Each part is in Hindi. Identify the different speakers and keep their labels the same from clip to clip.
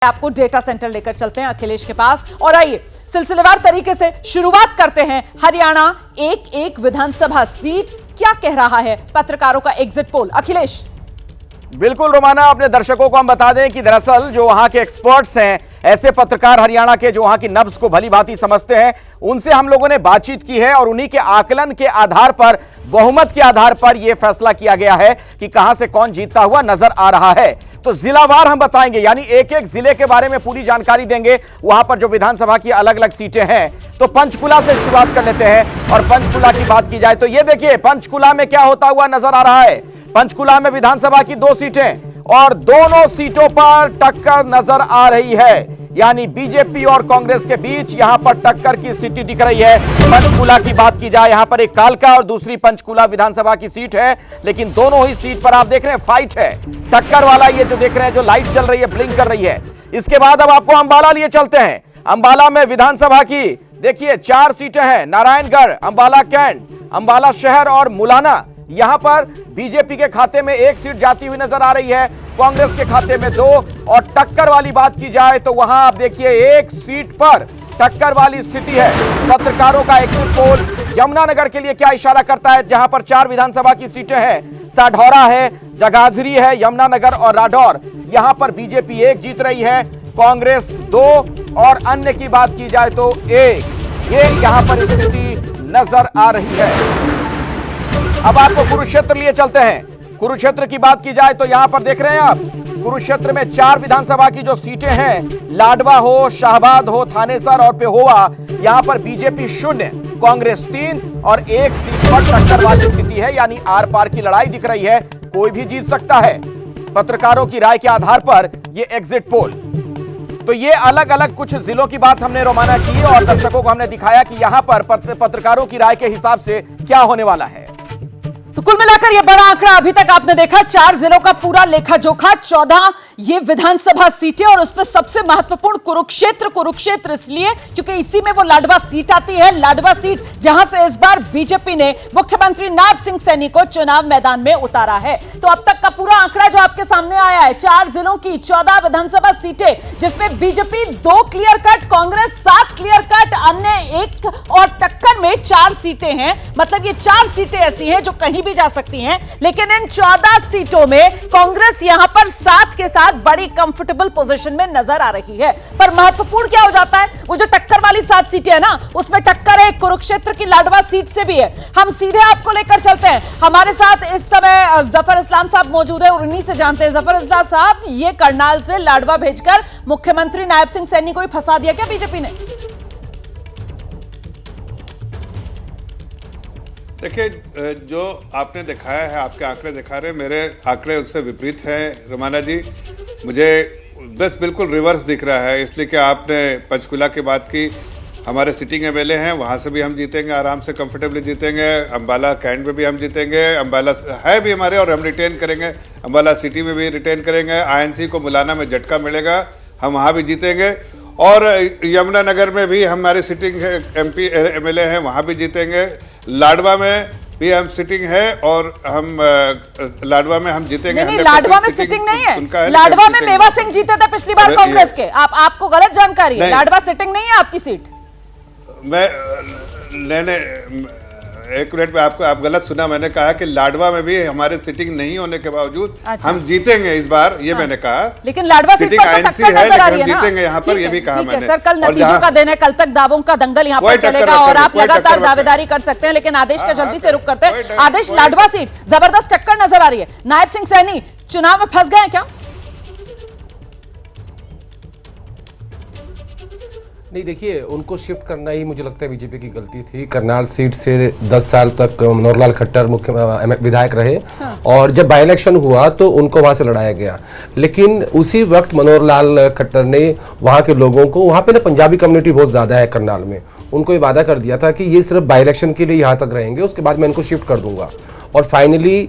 Speaker 1: आपको डेटा सेंटर लेकर चलते हैं अखिलेश के पास और आइए सिलसिलेवार तरीके से शुरुआत करते हैं। हरियाणा एक एक विधानसभा सीट, क्या कह रहा है पत्रकारों का एग्जिट पोल? अखिलेश।
Speaker 2: बिल्कुल रोमाना, अपने दर्शकों को हम बता दें कि दरअसल जो वहां के एक्सपर्ट्स हैं, ऐसे पत्रकार हरियाणा के जो वहां की नब्ज को भली भांति समझते हैं, उनसे हम लोगों ने बातचीत की है और उन्हीं के आकलन के आधार पर, बहुमत के आधार पर यह फैसला किया गया है कि कहां से कौन जीतता हुआ नजर आ रहा है। तो जिलावार हम बताएंगे, यानी एक एक जिले के बारे में पूरी जानकारी देंगे, वहां पर जो विधानसभा की अलग अलग सीटें हैं। तो पंचकुला से शुरुआत कर लेते हैं और पंचकुला की बात की जाए तो ये देखिए पंचकुला में क्या होता हुआ नजर आ रहा है। पंचकुला में विधानसभा की 2 सीटें और दोनों सीटों पर टक्कर नजर आ रही है, यानी बीजेपी और कांग्रेस के बीच यहां पर टक्कर की स्थिति दिख रही है। पंचकुला की बात की जाए, यहां पर एक कालका और दूसरी पंचकुला विधानसभा की सीट है, लेकिन दोनों ही सीट पर आप देख रहे हैं फाइट है, टक्कर वाला। ये जो देख रहे हैं, जो लाइट जल रही है, ब्लिंक कर रही है। इसके बाद अब आपको अंबाला लिए चलते हैं। अंबाला में विधानसभा की देखिए 4 सीटें हैं, नारायणगढ़, अंबाला कैंट, अंबाला शहर और मुलाना। यहां पर बीजेपी के खाते में 1 सीट जाती हुई नजर आ रही है, कांग्रेस के खाते में 2। और टक्कर वाली बात की जाए तो वहां आप देखिए 1 सीट पर टक्कर वाली स्थिति है। पत्रकारों का एग्जिट पोल यमुनानगर के लिए क्या इशारा करता है, जहां पर 4 विधानसभा की सीटें हैं, साढौरा है, जगाधरी है, यमुनानगर और राठौर। यहां पर बीजेपी 1 जीत रही है, कांग्रेस 2 और अन्य की बात की जाए तो 1। ये यहां पर स्थिति नजर आ रही है। अब आपको कुरुक्षेत्र लिए चलते हैं। कुरुक्षेत्र की बात की जाए तो यहां पर देख रहे हैं आप, कुरुक्षेत्र में 4 विधानसभा की जो सीटें हैं, लाडवा हो, शाहबाद हो, थानेसर और पेहोवा, यहां पर बीजेपी 0, कांग्रेस 3 और 1 सीट पर टक्कर वाली स्थिति है, यानी आर पार की लड़ाई दिख रही है, कोई भी जीत सकता है। पत्रकारों की राय के आधार पर यह एग्जिट पोल। तो ये अलग अलग कुछ जिलों की बात हमने रोमाना की और दर्शकों को हमने दिखाया कि यहां पर पत्रकारों की राय के हिसाब से क्या होने वाला है।
Speaker 1: तो कुल मिलाकर यह बड़ा आंकड़ा अभी तक आपने देखा, 4 जिलों का पूरा लेखा जोखा, 14 ये विधानसभा सीटें और उसमें सबसे महत्वपूर्ण कुरुक्षेत्र इसलिए क्योंकि इसी में वो लाडवा सीट आती है। लाडवा सीट जहां से इस बार बीजेपी ने मुख्यमंत्री नायब सिंह सैनी को चुनाव मैदान में उतारा है। तो अब तक का पूरा आंकड़ा जो आपके सामने आया है, 4 जिलों की 14 विधानसभा सीटें, जिसमें BJP 2 clear cut, Congress 7 clear cut, अन्य 1 और टक्कर में 4 सीटें हैं। मतलब ये 4 सीटें ऐसी हैं जो कहीं भी जा सकती हैं, लेकिन इन 14 सीटों में कांग्रेस यहां पर 7 के साथ बड़ी कंफर्टेबल पोजीशन में नजर आ रही है। पर महत्वपूर्ण क्या हो जाता है, वो जो टक्कर वाली 7 सीटें है ना, उसमें टक्कर है कुरुक्षेत्र की लाडवा सीट से भी है। हम सीधे आपको लेकर चलते हैं, हमारे साथ इस समय जफर इस्लाम साहब मौजूद है और उन्हीं से जानते हैं। जफर इस्लाम साहब, ये करनाल से लाडवा भेजकर मुख्यमंत्री नायब सिंह सैनी को ही फंसा दिया क्या बीजेपी ने?
Speaker 3: देखिए, जो आपने दिखाया है, आपके आंकड़े दिखा रहे हैं, मेरे आंकड़े उससे विपरीत हैं रोमाना जी। मुझे बस बिल्कुल रिवर्स दिख रहा है, इसलिए कि आपने पंचकुला की बात की। हमारे सिटिंग एमएलए हैं, वहाँ से भी हम जीतेंगे, आराम से कंफर्टेबली जीतेंगे। अंबाला कैंट में भी हम जीतेंगे, अंबाला है भी हमारे और हम रिटेन करेंगे। अंबाला सिटी में भी रिटेन करेंगे। आईएनसी को मुलाना में झटका मिलेगा, हम वहाँ भी जीतेंगे। और यमुनानगर में भी हमारे सिटिंग एमपी एमएलए हैं, वहाँ भी जीतेंगे। लाडवा में भी हम सिटिंग है और हम लाडवा में हम जीतेंगे।
Speaker 1: नहीं, लाडवा में सिटिंग नहीं है, लाडवा में मेवा सिंह जीते थे पिछली बार कांग्रेस के। आपको गलत जानकारी है, लाडवा सिटिंग नहीं है आपकी सीट।
Speaker 3: मैंने 1 मिनट में आप गलत सुना, मैंने कहा कि लाडवा में भी हमारे सिटिंग नहीं होने के बावजूद हम जीतेंगे इस बार, ये मैंने कहा।
Speaker 1: लेकिन लाडवा सीट पर तो टक्कर नजर आ रही है ना,
Speaker 3: जीतेंगे यहाँ पर, ये भी कहा मैंने।
Speaker 1: सर, कल नतीजों का दिन है, कल तक दावों का दंगल यहाँ पर चलेगा और आप लगातार दावेदारी कर सकते हैं, लेकिन आदेश का जल्दी से रुख करते हैं। आदेश, लाडवा सीट जबरदस्त टक्कर नजर आ रही है, नायब सिंह सैनी चुनाव में फंस गए क्या?
Speaker 4: नहीं, देखिए, उनको शिफ्ट करना ही मुझे लगता है बीजेपी की गलती थी। करनाल सीट से 10 साल तक मनोहर लाल खट्टर मुख्य विधायक रहे। हाँ। और जब बाई इलेक्शन हुआ तो उनको वहां से लड़ाया गया, लेकिन उसी वक्त मनोहर लाल खट्टर ने वहां के लोगों को, वहां पे ना पंजाबी कम्युनिटी बहुत ज्यादा है करनाल में, उनको ये वादा कर दिया था कि ये सिर्फ बाई इलेक्शन के लिए यहाँ तक रहेंगे, उसके बाद मैं इनको शिफ्ट कर दूंगा। और फाइनली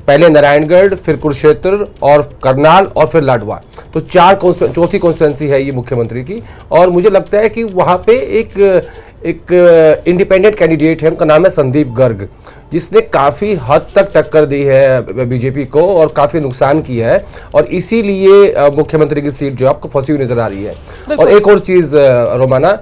Speaker 4: पहले नारायणगढ़, फिर कुरुक्षेत्र और करनाल और फिर लाडवा, तो 4 चौथी कॉन्स्टिट्यूंसी है ये मुख्यमंत्री की। और मुझे लगता है कि वहाँ पे एक एक इंडिपेंडेंट कैंडिडेट है, उनका नाम है संदीप गर्ग, जिसने काफी हद तक टक्कर दी है बीजेपी को और काफी नुकसान किया है, और इसीलिए मुख्यमंत्री की सीट जो आपको फंसी हुई नजर आ रही है। और एक और चीज रोमाना,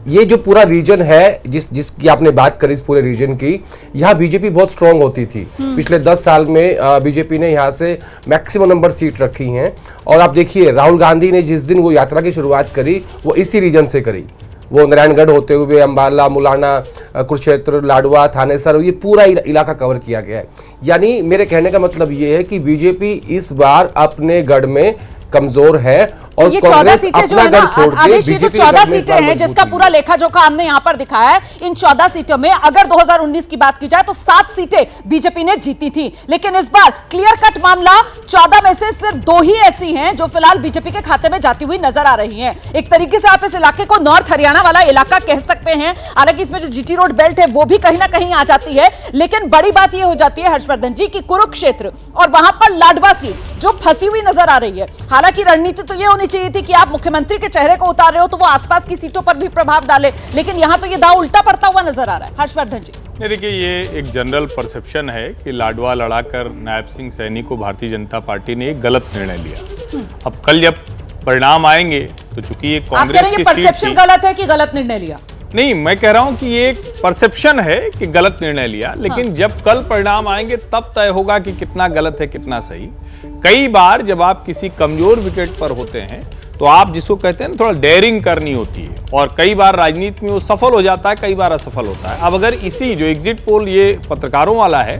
Speaker 4: ये जो पूरा रीजन है जिसकी आपने बात करी, इस पूरे रीजन की, यहाँ बीजेपी बहुत स्ट्रांग होती थी। पिछले 10 साल में बीजेपी ने यहाँ से मैक्सिमम नंबर सीट रखी हैं। और आप देखिए राहुल गांधी ने जिस दिन वो यात्रा की शुरुआत करी वो इसी रीजन से करी। वो नारायणगढ़ होते हुए अंबाला, मुलाना, कुरुक्षेत्र, लाडवा, थानेसर, ये पूरा इलाका कवर किया गया है। यानी मेरे कहने का मतलब ये है कि बीजेपी इस बार अपने गढ़ में कमजोर है और
Speaker 1: ये 14 सीटें जो है ना आदेश, ये जो 14 सीटें हैं जिसका पूरा लेखा जोखा हमने यहां पर दिखाया है, इन 14 सीटों में अगर 2019 की बात की जाए तो 7 सीटें बीजेपी ने जीती थी, लेकिन इस बार क्लियर कट मामला 14 में से सिर्फ 2 ही ऐसी हैं जो फिलहाल बीजेपी के खाते में जाती हुई नजर आ रही हैं। एक तरीके से आप इस इलाके को नॉर्थ हरियाणा वाला इलाका कह सकते हैं, हालांकि इसमें जो जीटी रोड बेल्ट है वो भी कहीं ना कहीं आ जाती है, लेकिन बड़ी बात यह हो जाती है हर्षवर्धन जी की कुरुक्षेत्र और वहां पर लाडवा सीट जो फंसी हुई नजर आ रही है। हालांकि रणनीति तो यह होनी चाहिए थी कि आप मुख्यमंत्री के चेहरे को उतार रहे हो तो वो आसपास की सीटों पर भी प्रभाव डाले, लेकिन यहां तो ये दांव उल्टा पड़ता हुआ नजर आ रहा है। हर्षवर्धन जी,
Speaker 5: देखिए, ये एक जनरल परसेप्शन है कि लाडवा लड़ाकर नायब सिंह सैनी को भारतीय जनता पार्टी ने एक गलत निर्णय लिया। अब कल जब परिणाम आएंगे तो चूंकि ये कांग्रेस की सीट
Speaker 1: परसेप्शन गलत है कि गलत निर्णय लिया?
Speaker 5: नहीं, मैं कह रहा हूं कि ये एक परसेप्शन है कि गलत निर्णय लिया, लेकिन जब कल परिणाम आएंगे तब तय होगा कि कितना गलत है कितना सही। कई बार जब आप किसी कमजोर विकेट पर होते हैं तो आप जिसको कहते हैं थोड़ा डेयरिंग करनी होती है, और कई बार राजनीति में वो सफल हो जाता है, कई बार असफल होता है। अब अगर इसी जो एग्जिट पोल ये पत्रकारों वाला है,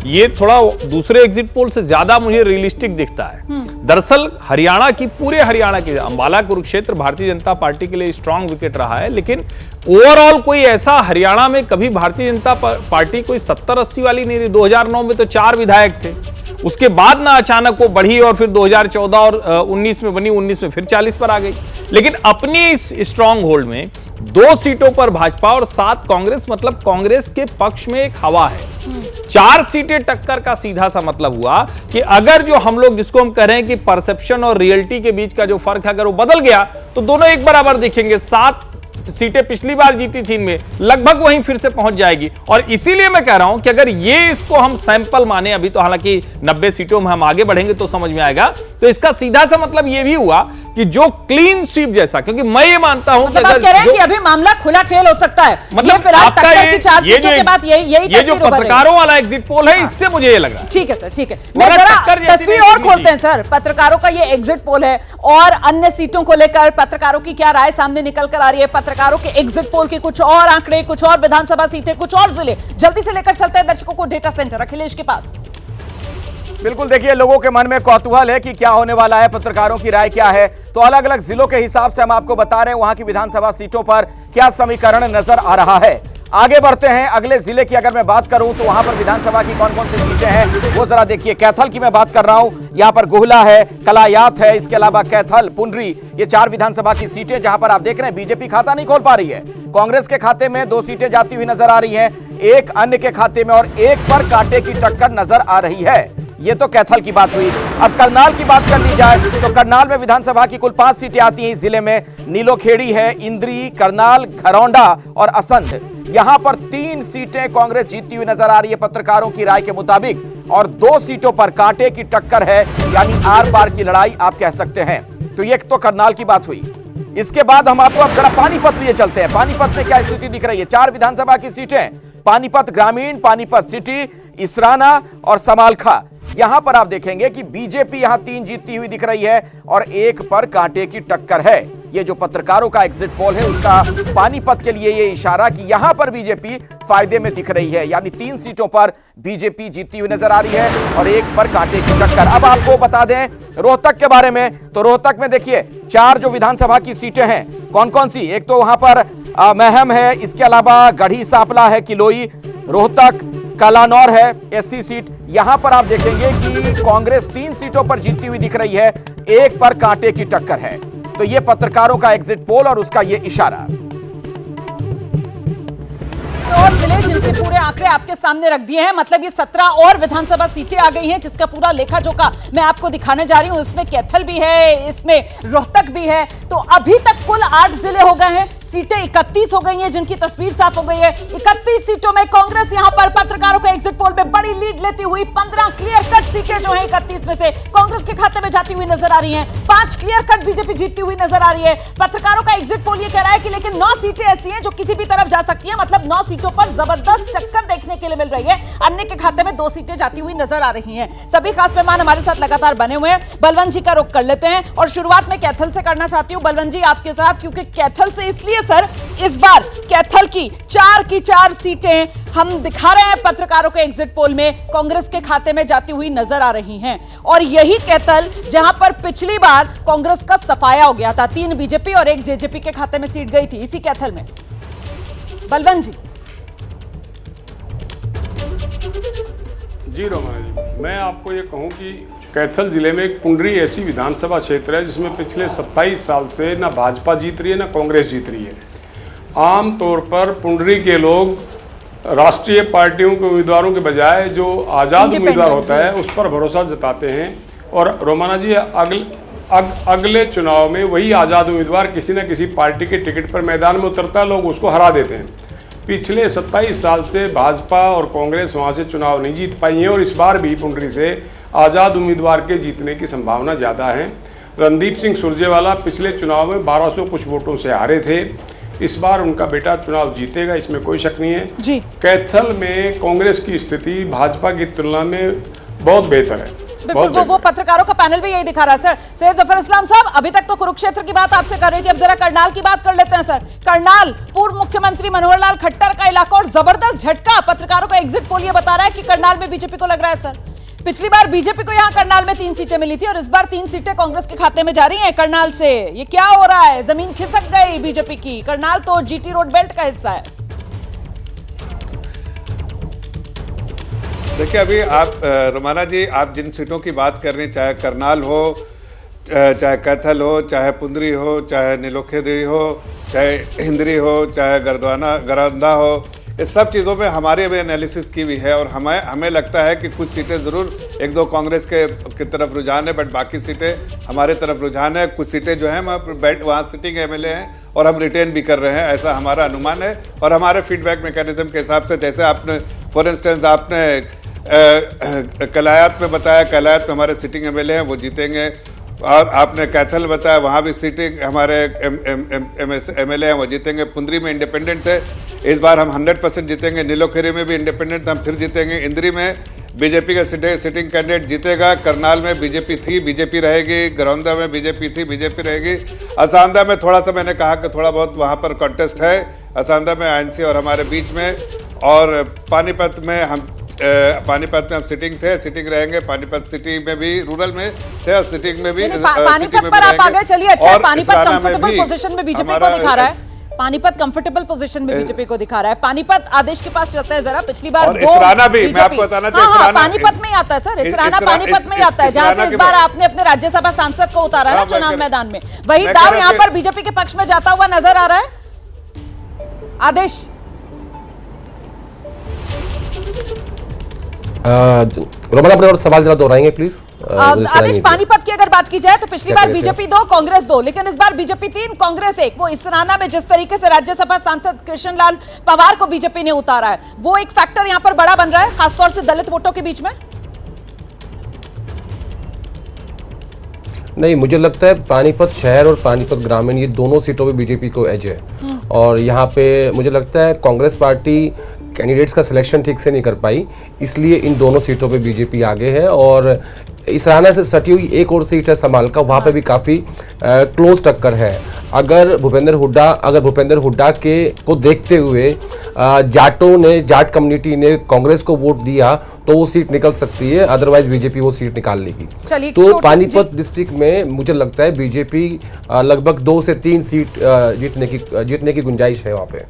Speaker 5: ये थोड़ा दूसरे एग्जिट पोल से ज्यादा मुझे रियलिस्टिक दिखता है। दरअसल हरियाणा की, पूरे हरियाणा की, अंबाला कुरुक्षेत्र भारतीय जनता पार्टी के लिए स्ट्रांग विकेट रहा है, लेकिन ओवरऑल कोई ऐसा हरियाणा में कभी भारतीय जनता पार्टी कोई 70-80 वाली नहीं रही। 2009 में तो 4 विधायक थे, उसके बाद ना अचानक वो बढ़ी और फिर 2014 और 19 में बनी, 19 में फिर 40 पर आ गई। लेकिन अपनी इस स्ट्रांग होल्ड में 2 सीटों पर भाजपा और 7 कांग्रेस, मतलब कांग्रेस के पक्ष में एक हवा है। 4 सीटें टक्कर का सीधा सा मतलब हुआ कि अगर जो हम लोग जिसको हम कह रहे हैं कि परसेप्शन और रियलिटी के बीच का जो फर्क है अगर वो बदल गया तो दोनों एक बराबर दिखेंगे। 7 सीटें पिछली बार जीती थी, इनमें लगभग वहीं फिर से पहुंच जाएगी। और इसीलिए मैं कह रहा हूं कि अगर ये इसको हम सैंपल माने, अभी तो हालांकि 90 सीटों में हम आगे बढ़ेंगे तो समझ में आएगा, तो इसका सीधा सा मतलब ये भी हुआ कि जो क्लीन स्वीप जैसा, क्योंकि मैं ये मानता हूं कि
Speaker 1: आप कह रहे हैं कि अभी मामला खुला खेल हो सकता है, मतलब फिलहाल टक्कर की 4 सीटों के बाद यही
Speaker 5: जो पत्रकारों वाला एग्जिट पोल है, इससे मुझे ये लग रहा है।
Speaker 1: ठीक है सर, ठीक है, मैं जरा तस्वीर और खोलते हैं सर। पत्रकारों का ये एग्जिट पोल है और अन्य सीटों को लेकर पत्रकारों की क्या राय सामने निकल कर आ रही है, पत्रकारों के एग्जिट पोल के कुछ और आंकड़े, कुछ और विधानसभा सीटें, कुछ और जिले, जल्दी से लेकर चलते हैं दर्शकों को डेटा सेंटर अखिलेश के पास।
Speaker 2: बिल्कुल, देखिए लोगों के मन में कौतूहल है कि क्या होने वाला है, पत्रकारों की राय क्या है, तो अलग अलग जिलों के हिसाब से हम आपको बता रहे हैं वहां की विधानसभा सीटों पर क्या समीकरण नजर आ रहा है। आगे बढ़ते हैं, अगले जिले की अगर मैं बात करूं तो वहां पर विधानसभा की कौन कौन सी सीटें हैं वो जरा देखिए। कैथल की मैं बात कर रहा हूं, यहां पर गुहला है, कलायात है, इसके अलावा कैथल, पुंडरी, ये 4 विधानसभा की सीटें जहां पर आप देख रहे हैं बीजेपी खाता नहीं खोल पा रही है। कांग्रेस के खाते में 2 सीटें जाती हुई नजर आ रही हैं, एक अन्य के खाते में और एक पर कांटे की टक्कर नजर आ रही है। ये तो कैथल की बात हुई। अब करनाल की बात कर ली जाए तो करनाल में विधानसभा की कुल 5 सीटें आती हैं इस जिले में। नीलोखेड़ी है, इंद्री, करनाल, घरौंडा और असंध, यहां पर 3 सीटें कांग्रेस जीतती हुई नजर आ रही है पत्रकारों की राय के मुताबिक, और 2 सीटों पर कांटे की टक्कर है, यानी आर पार की लड़ाई आप कह सकते हैं। तो ये तो करनाल की बात हुई। इसके बाद हम आपको अब जरा पानीपत लिए चलते हैं। पानीपत में क्या स्थिति दिख रही है? 4 विधानसभा की सीटें, पानीपत ग्रामीण, पानीपत सिटी, इसराना और समालखा। यहां पर आप देखेंगे कि बीजेपी यहां 3 जीतती हुई दिख रही है और 1 पर कांटे की टक्कर है। ये जो पत्रकारों का एग्जिट पोल है उसका पानीपत के लिए ये इशारा कि यहां पर बीजेपी फायदे में दिख रही है, यानी 3 सीटों पर बीजेपी जीतती हुई नजर आ रही है और 1 पर कांटे की टक्कर। अब आपको बता दें रोहतक के बारे में, तो रोहतक में देखिए 4 जो विधानसभा की सीटें हैं कौन कौन सी, एक तो वहां पर महम है, इसके अलावा गढ़ी सांपला है, किलोई, रोहतक, कलानौर है एससी सीट। यहां पर आप देखेंगे कि कांग्रेस 3 सीटों पर जीतती हुई दिख रही है, 1 पर कांटे की टक्कर है। तो यह पत्रकारों का एग्जिट पोल और उसका यह इशारा।
Speaker 1: और जिले जिनके पूरे आंकड़े आपके सामने रख दिए हैं, मतलब ये 17 और विधानसभा सीटें आ गई हैं जिसका पूरा लेखा जोखा मैं आपको दिखाने जा रही हूं। इसमें कैथल भी है, इसमें रोहतक भी है, तो अभी तक कुल 8 जिले हो गए हैं। सीटें 31 हो गई हैं, जिनकी तस्वीर साफ हो गई है। 31 सीटों में कांग्रेस यहां पर पत्रकारों के एग्जिट पोल में बड़ी लीड लेती हुई 15 क्लियर कट सीटें जो है 31 में से कांग्रेस के खाते में जाती हुई नजर आ रही हैं। 5 क्लियर कट बीजेपी जीतती हुई नजर आ रही है। पत्रकारों का एग्जिट पोल ये कह रहा है कि लेकिन 9 सीटें ऐसी हैं जो किसी भी तरफ जा सकती हैं, मतलब 9 सीटों पर जबरदस्त टक्कर देखने के लिए मिल रही है। अन्य के खाते में 2 सीटें जाती हुई नजर आ रही हैं। सभी खास मेहमान हमारे साथ लगातार बने हुए हैं। बलवंत जी का रुख कर लेते हैं और शुरुआत में कैथल से करना चाहती हूं। बलवंत जी आपके साथ, क्योंकि कैथल से इसलिए सर इस बार कैथल की 4 सीटें हम दिखा रहे हैं पत्रकारों के एग्जिट पोल में कांग्रेस के खाते में जाती हुई नजर आ रही हैं। और यही कैथल जहां पर पिछली बार कांग्रेस का सफाया हो गया था, 3 बीजेपी और 1 जेजेपी के खाते में सीट गई थी इसी कैथल में। बलवंत जी।
Speaker 6: जी रोमा जी, मैं आपको ये कहूं कि कैथल जिले में एक पुंडरी ऐसी विधानसभा क्षेत्र है जिसमें पिछले 27 साल से ना भाजपा जीत रही है ना कांग्रेस जीत रही है। आम तौर पर पुंडरी के लोग राष्ट्रीय पार्टियों के उम्मीदवारों के बजाय जो आज़ाद उम्मीदवार होता है उस पर भरोसा जताते हैं। और रोमाना जी अगले चुनाव में वही आज़ाद उम्मीदवार किसी न किसी पार्टी के टिकट पर मैदान में उतरता है, लोग उसको हरा देते हैं। पिछले 27 साल से भाजपा और कांग्रेस वहाँ से चुनाव नहीं जीत पाई हैं और इस बार भी पुंडरी से आज़ाद उम्मीदवार के जीतने की संभावना ज़्यादा है। रणदीप सिंह सुरजेवाला पिछले चुनाव में 1200 कुछ वोटों से हारे थे। इस बार उनका बेटा चुनाव जीतेगा, इसमें कोई शक नहीं है
Speaker 1: जी।
Speaker 6: कैथल में कांग्रेस की स्थिति भाजपा की तुलना में बहुत बेहतर है।
Speaker 1: बिल्कुल, वो पत्रकारों का पैनल भी यही दिखा रहा है। सर सैयद जफर इस्लाम साहब, अभी तक तो कुरुक्षेत्र की बात आपसे कर रही थी, अब जरा करनाल की बात कर लेते हैं। सर, करनाल पूर्व मुख्यमंत्री मनोहर लाल खट्टर का इलाका और जबरदस्त झटका पत्रकारों का एग्जिट पोल ये बता रहा है कि करनाल में बीजेपी को लग रहा है। सर, पिछली बार बीजेपी को यहां करनाल में 3 सीटें मिली थी और इस बार 3 सीटें कांग्रेस के खाते में जा रही हैं करनाल से। ये क्या हो रहा है? जमीन खिसक गई बीजेपी की। करनाल तो जीटी रोड बेल्ट का हिस्सा है।
Speaker 3: देखिए, अभी आप रोमाना जी, आप जिन सीटों की बात कर रही हैं, चाहे करनाल हो, चाहे कैथल हो, चाहे पुंडरी हो, चाहे नीलोखेड़ी हो, चाहे हिंदरी हो, चाहे गरौंदा हो, इस सब चीज़ों में हमारे भी एनालिसिस की हुई है और हमें लगता है कि कुछ सीटें ज़रूर 1-2 कांग्रेस की तरफ रुझान है, बट बाकी सीटें हमारे तरफ रुझान है। कुछ सीटें जो हैं वहाँ सिटिंग एमएलए हैं और हम रिटेन भी कर रहे हैं, ऐसा हमारा अनुमान है। और हमारे फीडबैक मैकेनिज्म के हिसाब से, जैसे आपने फॉर इंस्टेंस आपने कलायत में बताया, कलायत में हमारे सिटिंग एमएलए हैं, वो जीतेंगे। और आपने कैथल बताया, वहाँ भी सीटिंग हमारे एमएलए हैं, वो जीतेंगे। पुंडरी में इंडिपेंडेंट थे, इस बार हम 100% जीतेंगे। नीलोखेड़ी में भी इंडिपेंडेंट हम फिर जीतेंगे। इंदरी में बीजेपी का सिटिंग कैंडिडेट जीतेगा। करनाल में बीजेपी थी, बीजेपी रहेगी। गरौंदा में बीजेपी थी, बीजेपी रहेगी। असांदा में थोड़ा सा मैंने कहा कि थोड़ा बहुत वहाँ पर कॉन्टेस्ट है, असांदा में आईएनसी और हमारे बीच में। और पानीपत में हम सिटिंग थे, सिटिंग रहेंगे। पानीपत सिटी में भी, रूरल में थे और सिटिंग में भी।
Speaker 1: पानीपत पर आप आगे चलिए। अच्छा, पानीपत कंफर्टेबल पोजीशन में बीजेपी को दिखा रहा है। पानीपत कंफर्टेबल पोजीशन में बीजेपी को दिखा रहा है। पानीपत आदेश के पास चलता है जरा। पिछली बार
Speaker 3: और इसराना भी, मैं आपको बताना चाहिए,
Speaker 1: पानीपत में ही आता है। सर, इसराना पानीपत में ही आता है, जहां से इस बार आपने अपने राज्यसभा सांसद को उतारा है चुनाव मैदान में। वही दाव यहाँ पर बीजेपी के पक्ष में जाता हुआ नजर आ रहा है। आदेश,
Speaker 4: रोमन, अपने और सवाल जरा दोहराएंगे प्लीज।
Speaker 1: आदेश, पानीपत की अगर बात की जाए तो पिछली बार बीजेपी 2 कांग्रेस 2, लेकिन इस बार बीजेपी 3 कांग्रेस 1। वो इसराना में जिस तरीके से राज्यसभा सांसद कृष्ण लाल पवार को बीजेपी ने उतारा है, वो एक फैक्टर यहां पर बड़ा बन रहा है, खासतौर से दलित वोटों के बीच में।
Speaker 4: नहीं, मुझे लगता है पानीपत शहर और पानीपत ग्रामीण, ये दोनों सीटों पे बीजेपी को एज है। और यहाँ पे मुझे लगता है कांग्रेस पार्टी कैंडिडेट्स का सिलेक्शन ठीक से नहीं कर पाई, इसलिए इन दोनों सीटों पे बीजेपी आगे है। और इसराना से सटी हुई एक और सीट है समाल का, वहाँ पे भी काफ़ी क्लोज टक्कर है। अगर भूपेंद्र हुड्डा को देखते हुए जाट कम्युनिटी ने कांग्रेस को वोट दिया तो वो सीट निकल सकती है, अदरवाइज बीजेपी वो सीट निकाल लेगी। तो पानीपत डिस्ट्रिक्ट में मुझे लगता है बीजेपी लगभग 2 से 3 सीट जीतने की गुंजाइश है वहाँ पे।